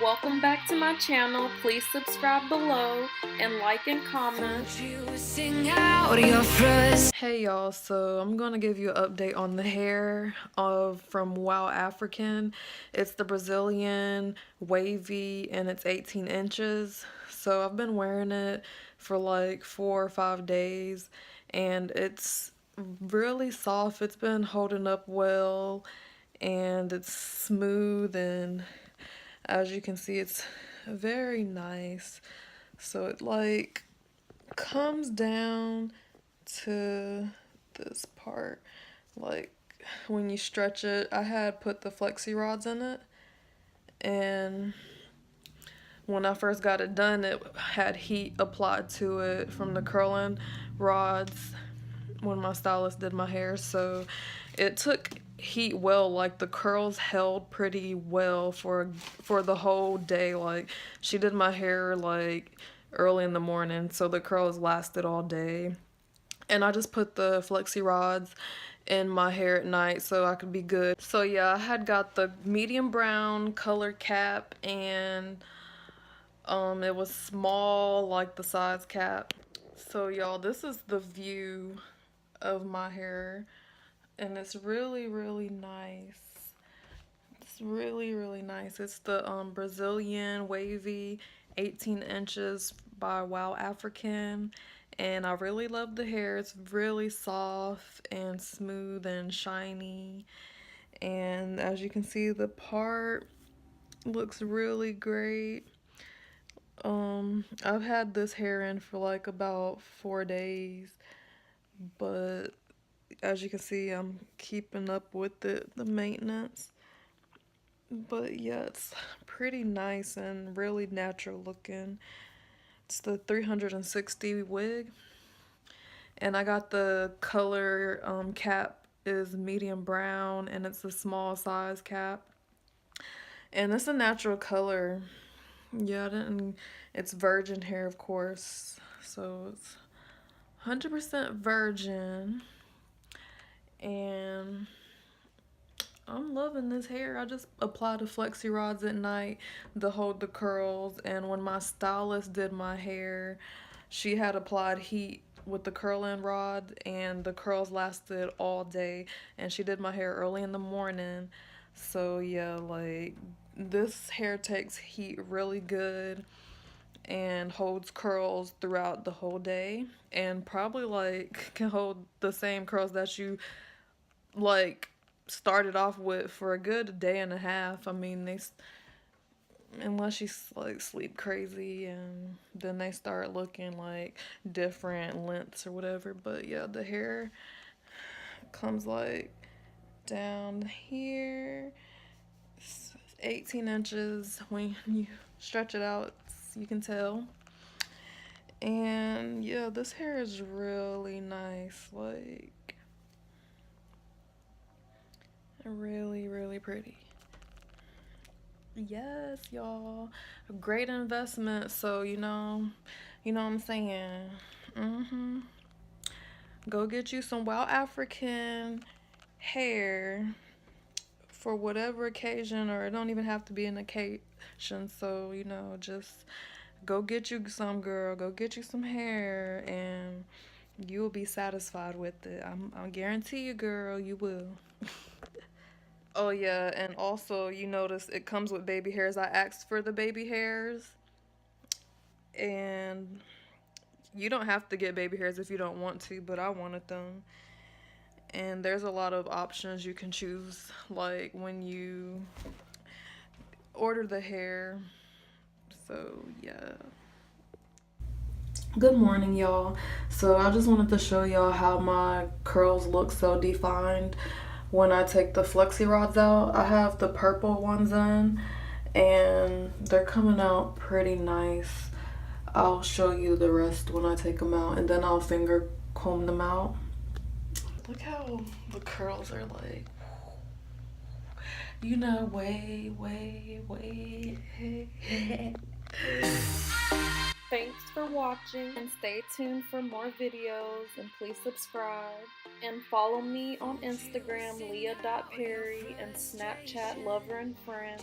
Welcome back to my channel. Please subscribe below and like and comment. Hey y'all, so I'm gonna give you an update on the hair from Wowafrican. It's the Brazilian wavy and it's 18 inches. So I've been wearing it for like 4 or 5 days and it's really soft. It's been holding up well and it's smooth, and as you can see it's very nice. So it like comes down to this part, like when you stretch it. I had put the flexi rods in it, and when I first got it done it had heat applied to it from the curling rods when my stylist did my hair, so it took heat well. Like the curls held pretty well for the whole day. Like she did my hair like early in the morning, so the curls lasted all day. And I just put the flexi rods in my hair at night so I could be good. So yeah, I had got the medium brown color cap, and it was small, like the size cap. So y'all, this is the view of my hair, and it's really nice. It's really nice. It's the Brazilian wavy 18 inches by Wowafrican, and I really love the hair. It's really soft and smooth and shiny, and as you can see the part looks really great. I've had this hair in for like about 4 days, but as you can see I'm keeping up with it, the maintenance. But yeah, it's pretty nice and really natural looking. It's the 360 wig, and I got the color cap is medium brown, and it's a small size cap, and it's a natural color. Yeah, it's virgin hair, of course, so it's 100% virgin, and I'm loving this hair. I just applied the flexi rods at night to hold the curls, and when my stylist did my hair, she had applied heat with the curling rod, and the curls lasted all day, and she did my hair early in the morning. So yeah, like this hair takes heat really good and holds curls throughout the whole day, and probably like can hold the same curls that you like started off with for a good day and a half. I mean, unless you like sleep crazy and then they start looking like different lengths or whatever. But yeah, the hair comes like down here. It's 18 inches. When you stretch it out, you can tell. And yeah, this hair is really nice, like really pretty. Yes, y'all, a great investment. So you know what I'm saying. Go get you some Wowafrican hair for whatever occasion, or it don't even have to be an occasion. So just go get you some, girl. Go get you some hair, and you will be satisfied with it. I guarantee you, girl, you will. Oh yeah, and also you notice it comes with baby hairs. I asked for the baby hairs, and you don't have to get baby hairs if you don't want to, but I wanted them. And there's a lot of options you can choose, like when you order the hair. So yeah. Good morning, y'all. So I just wanted to show y'all how my curls look so defined when I take the flexi rods out. I have the purple ones in, and they're coming out pretty nice. I'll show you the rest when I take them out, and then I'll finger comb them out. Look how the curls are like, way. Thanks for watching, and stay tuned for more videos, and please subscribe. And follow me on Instagram, leah.perry, and Snapchat, Lover and Friend.